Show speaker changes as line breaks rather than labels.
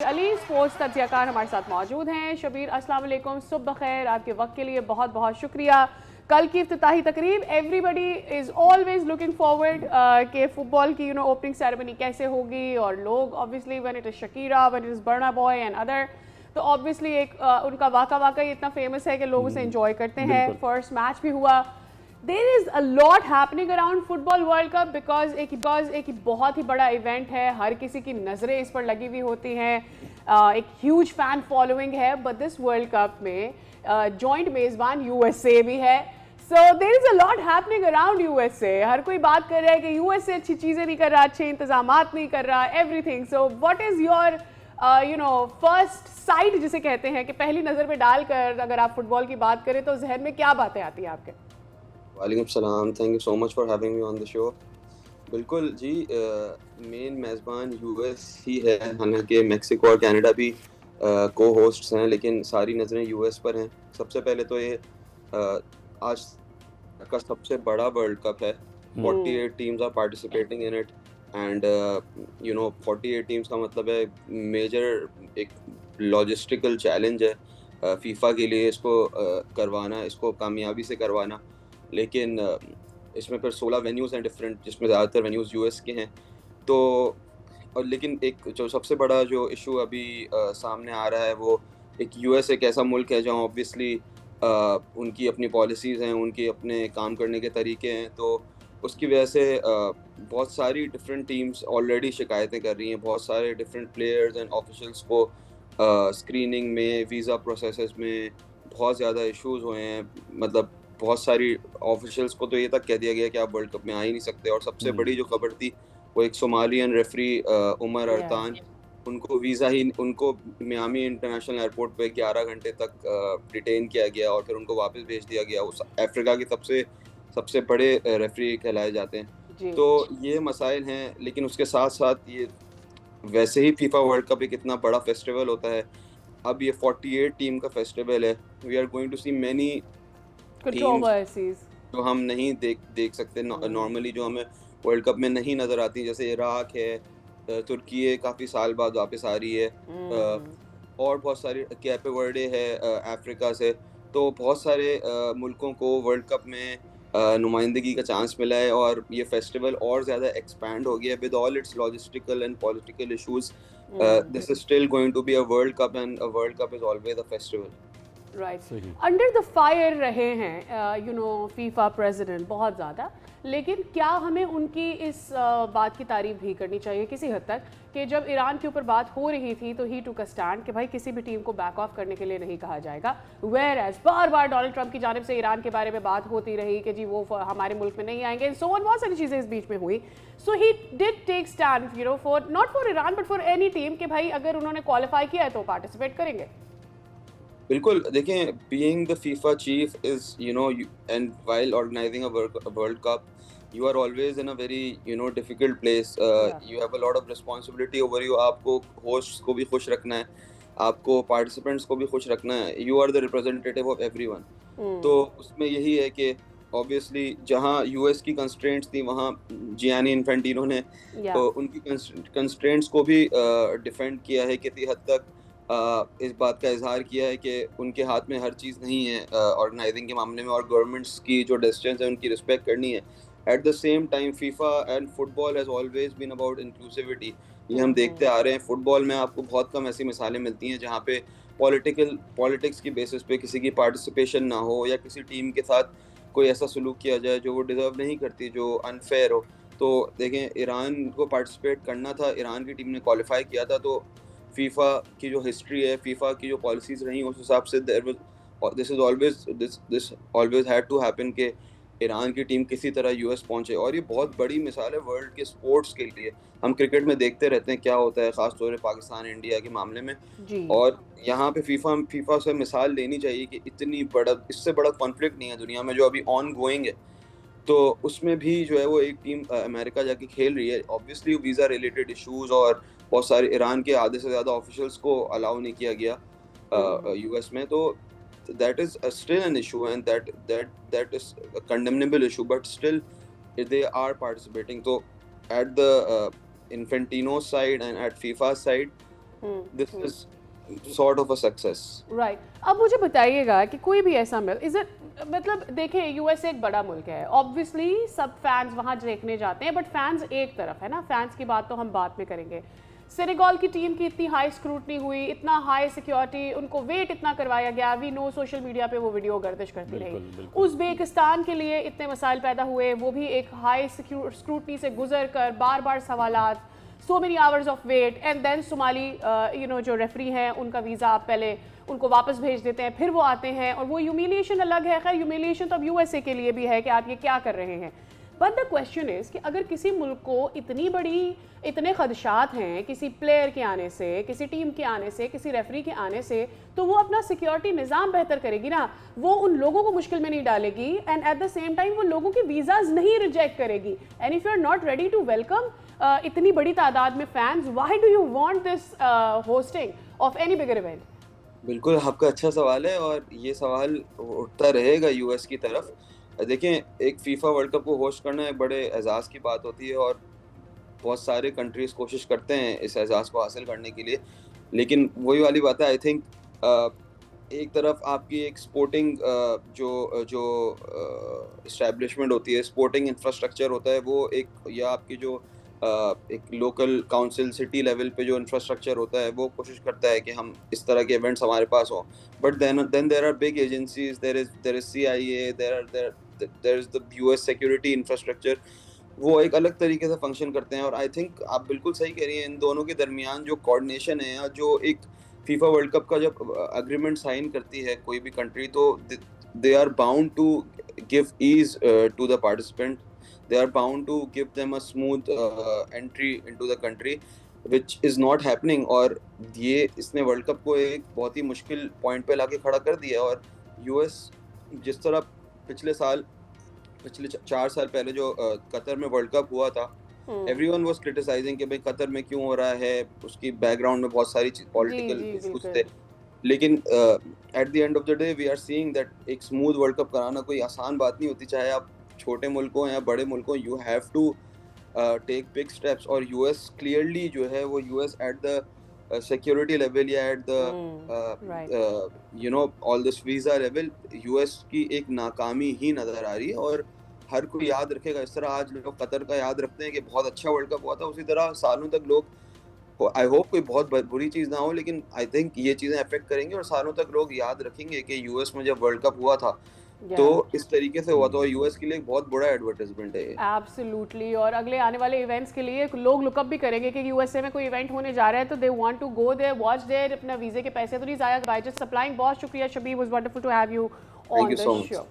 Ali sports तज्जियाकार हमारे साथ मौजूद हैं। शबीर अस्सलाम वालेकुम, सुबह खैर, आपके वक्त के लिए बहुत बहुत शुक्रिया। कल की इफ्तिताही तकरीब, everybody is always looking forward कि फ़ुटबॉल की ओपनिंग सेरेमनी कैसे होगी, और लोग obviously when it is Shakira, when it is Burna Boy and other, तो ऑब्वियसली एक उनका वाक़ा इतना फेमस है कि लोग उसे इंजॉय करते हैं। फर्स्ट मैच भी हुआ। देर is a lot happening around football world cup because एक बहुत ही बड़ा इवेंट है, हर किसी की नज़रें इस पर लगी हुई होती हैं, एक ह्यूज फैन फॉलोइंग है। बट दिस वर्ल्ड कप में जॉइंट मेज़बान यूएसए भी है। So there is a lot happening around USA. हर कोई बात कर रहा है कि यूएसए अच्छी चीज़ें नहीं कर रहा, अच्छे इंतजामात नहीं कर रहा, everything. So what is your first sight जिसे कहते हैं कि पहली नज़र में डालकर अगर आप फुटबॉल की बात करें तो जहन में क्या बातें आती हैं आपके?
वालेकुम सलाम, thank you so much for having me on the show. बिल्कुल जी, मेन मेज़बान यूएस ही है, हालांकि मेक्सिको और कनाडा भी को होस्ट्स हैं, लेकिन सारी नज़रें यूएस पर हैं। सबसे पहले तो ये आज का सबसे बड़ा वर्ल्ड कप है। 48 teams are participating in it and 48 teams का मतलब है मेजर एक लॉजिस्टिकल चैलेंज है फीफा के लिए इसको करवाना, इसको कामयाबी से करवाना। लेकिन इसमें फिर 16 वेन्यूज़ हैं डिफरेंट, जिसमें ज़्यादातर वेन्यूज़ यूएस के हैं। तो और लेकिन एक जो सबसे बड़ा जो इशू अभी सामने आ रहा है, वो एक यूएस एक ऐसा मुल्क है जहाँ ऑब्वियसली उनकी अपनी पॉलिसीज़ हैं, उनके अपने काम करने के तरीके हैं। तो उसकी वजह से बहुत सारी डिफरेंट टीम्स ऑलरेडी शिकायतें कर रही हैं, बहुत सारे डिफरेंट प्लेयर्स एंड ऑफिशियल्स को स्क्रीनिंग में, वीज़ा प्रोसेसेस में बहुत ज़्यादा इश्यूज़ हुए हैं। मतलब बहुत सारी ऑफिशियल्स को तो ये तक कह दिया गया कि आप वर्ल्ड कप में आ ही नहीं सकते, और सबसे बड़ी जो खबर थी वो एक सोमालियन रेफरी उमर
या
अरतान, उनको मियामी इंटरनेशनल एयरपोर्ट पे 11 घंटे तक डिटेन किया गया और फिर उनको वापस भेज दिया गया। उस अफ्रीका के सबसे सबसे बड़े रेफरी कहलाए जाते हैं।
जी।
तो ये मसाइल हैं, लेकिन उसके साथ-साथ ये वैसे ही फीफा वर्ल्ड कप एक इतना बड़ा फेस्टिवल होता है। अब ये 48 टीम का फेस्टिवल है। We are going to see many teams
controversies.
जो हम नहीं देख देख सकते नॉर्मली, जो हमें वर्ल्ड कप में नहीं नज़र आती, जैसे इराक है, तुर्की काफ़ी साल बाद वापस आ रही है, और बहुत सारी कैpe वर्डे है अफ्रीका से। तो बहुत सारे मुल्कों को वर्ल्ड कप में नुमाइंदगी का चांस मिला है, और ये फेस्टिवल और ज़्यादा एक्सपैंड हो गया है with all its logistical and political issues. This is still going to be a world cup, and a world cup is always a festival.
Right. Under the fire रहे हैं फीफा प्रेसिडेंट बहुत ज़्यादा, लेकिन क्या हमें उनकी इस बात की तारीफ भी करनी चाहिए किसी हद तक कि जब ईरान के ऊपर बात हो रही थी तो ही टूक अ स्टैंड कि भाई किसी भी टीम को बैक ऑफ करने के लिए नहीं कहा जाएगा। वेयर एज बार बार डोनाल्ड ट्रंप की जानिब से ईरान के बारे में बात होती रही कि जी वो हमारे मुल्क में नहीं आएंगे, सो ऑन, बहुत सारी चीज़ें इस बीच में हुई। So he did take stand for not for Iran but for any team कि भाई अगर उन्होंने क्वालिफाई किया है तो पार्टिसिपेट करेंगे।
बिल्कुल, देखें, being the FIFA chief is and while organizing a world cup, you are always in a very difficult place.
या
you have a lot of responsibility over you. आपको होस्ट्स को भी खुश रखना है, आपको पार्टिसिपेंट्स को भी खुश रखना है। You are the representative of everyone. तो उसमें यही है कि ऑब्वियसली जहाँ यूएस की कंस्ट्रेंट्स थी, वहाँ जियानी इन्फेंटिनो ने
या
उनकी कंस्ट्रेंट्स को भी डिफेंड किया है, किसी हद तक इस बात का इजहार किया है कि उनके हाथ में हर चीज़ नहीं है ऑर्गेनाइजिंग के मामले में, और गवर्नमेंट्स की जो डिसीजंस है उनकी रिस्पेक्ट करनी है। At the same time FIFA and football has always been about inclusivity. ये हम देखते आ रहे हैं, फुटबॉल में आपको बहुत कम ऐसी मिसालें मिलती हैं जहाँ पे पॉलिटिक्स की बेसिस पे किसी की पार्टिसिपेशन ना हो, या किसी टीम के साथ कोई ऐसा सलूक किया जाए जो वो डिज़र्व नहीं करती, जो अनफेयर हो। तो देखें, ईरान को पार्टिसिपेट करना था, ईरान की टीम ने क्वालिफाई किया था, तो फीफा की जो हिस्ट्री है, फीफा की जो पॉलिसीज रही, उस हिसाब से this always had to happen कि ईरान की टीम किसी तरह यूएस पहुंचे। और ये बहुत बड़ी मिसाल है वर्ल्ड के स्पोर्ट्स के लिए। हम क्रिकेट में देखते रहते हैं क्या होता है, खासतौर से पाकिस्तान इंडिया के मामले में।
जी।
और यहाँ पे फीफा फीफा से मिसाल लेनी चाहिए कि इतनी बड़ा, इससे बड़ा कॉन्फ्लिक्ट नहीं है दुनिया में जो अभी ऑन गोइंग है। तो उसमें भी जो है वो एक टीम अमेरिका जाके खेल रही है। ऑब्वियसली वीज़ा रिलेटेड इश्यूज, और बहुत सारे ईरान के आधे से ज़्यादा ऑफिशियल्स को अलाउ नहीं किया गया यूएस में। तो that is still an issue, and that is condemnable issue, but still they are participating. So at the Infantino side and at FIFA side, this is sort of a success.
Right अब मुझे बताइएगा कि कोई भी ऐसा is it मतलब देखें US एक बड़ा मुल्क है ऑब्वियसली सब फैंस वहाँ देखने जाते हैं बट फैंस एक तरफ है ना फैंस की बात तो हम बाद में करेंगे सेनेगल की टीम की इतनी हाई स्क्रूटनी हुई इतना हाई सिक्योरिटी उनको वेट इतना करवाया गया वी नो सोशल मीडिया पे वो वीडियो गर्दिश करती रही उज़्बेकिस्तान के लिए इतने मसाइल पैदा हुए वो भी एक हाई स्क्रूटनी से गुजर कर बार बार सवालात so many hours of wait and then Somali जो रेफरी हैं उनका वीज़ा आप पहले उनको वापस भेज देते हैं फिर वो आते हैं और वो ह्यूमिलिएशन अलग है खैर ह्यूमिलिएशन तो अब यूएसए के लिए भी है कि आप ये क्या कर रहे हैं बट द क्वेश्चन इज़ कि अगर किसी मुल्क को इतने खदशात हैं किसी प्लेयर के आने से किसी टीम के आने से किसी रेफरी के आने से तो वो अपना सिक्योरिटी निज़ाम बेहतर करेगी ना वो उन लोगों को मुश्किल में नहीं डालेगी and at the same time वो लोगों के वीज़ाज नहीं रिजेक्ट करेगी and if you are not ready to welcome इतनी बड़ी तादाद में fans why do you want this hosting of any bigger event
बिल्कुल आपका अच्छा सवाल है और ये सवाल उठता रहेगा यूएस की तरफ देखें एक फीफा वर्ल्ड कप को होस्ट करना एक बड़े एजाज़ की बात होती है और बहुत सारे कंट्रीज कोशिश करते हैं इस एजाज़ को हासिल करने के लिए लेकिन वही वाली बात है आई थिंक एक तरफ आपकी एक स्पोर्टिंग जो इस्टेब्लिशमेंट होती है स्पोर्टिंग इंफ्रास्ट्रक्चर होता है वो एक या आपकी जो एक लोकल काउंसिल सिटी लेवल पे जो इंफ्रास्ट्रक्चर होता है वो कोशिश करता है कि हम इस तरह के इवेंट्स हमारे पास हों but then there are big agencies there is CIA there is the US security infrastructure वो एक अलग तरीके से फंक्शन करते हैं और आई थिंक आप बिल्कुल सही कह रही हैं इन दोनों के दरमियान जो कोऑर्डिनेशन है या जो एक फीफा वर्ल्ड कप का जब अग्रीमेंट साइन करती है कोई भी कंट्री तो they are bound to give ease to the participant they are bound to give them a smooth entry into the country which is not happening और ये इसने वर्ल्ड कप को एक बहुत ही मुश्किल पॉइंट पे लाके खड़ा कर दिया और यूएस जिस तरह पिछले 4 साल पहले जो कतर में वर्ल्ड कप हुआ था everyone was criticizing कि भाई कतर में क्यों हो रहा है उसकी बैकग्राउंड में बहुत सारी पॉलिटिकल इश्यूज थे लेकिन at the end of the day we are seeing that एक स्मूथ वर्ल्ड कप कराना कोई आसान बात नहीं होती चाहे आप छोटे मुल्कों या बड़े मुल्कों you have to take big steps और यूएस क्लियरली जो है वो US at the security level या at the you know all this visa level US की एक नाकामी ही नजर आ रही है और हर कोई याद रखेगा इस तरह आज लोग कतर का याद रखते हैं कि बहुत अच्छा वर्ल्ड कप हुआ था उसी तरह सालों तक लोग आई होप कोई बहुत बुरी चीज़ ना हो लेकिन आई थिंक ये चीज़ें अफेक्ट करेंगे और सालों तक लोग याद रखेंगे कि यूएस में जब वर्ल्ड कप हुआ था तो इस तरीके से हुआ तो यूएस के लिए एक बहुत बड़ा एडवर्टाइजमेंट है
एब्सोल्युटली और अगले आने वाले इवेंट्स के लिए लोग लुकअप भी करेंगे कि यूएसए में कोई इवेंट होने जा रहा है तो they want to go there watch there अपना वीजे के पैसे तो नहीं जाया बाय जस्ट सप्लाइंग बहुत शुक्रिया Shabib was wonderful to have you on the show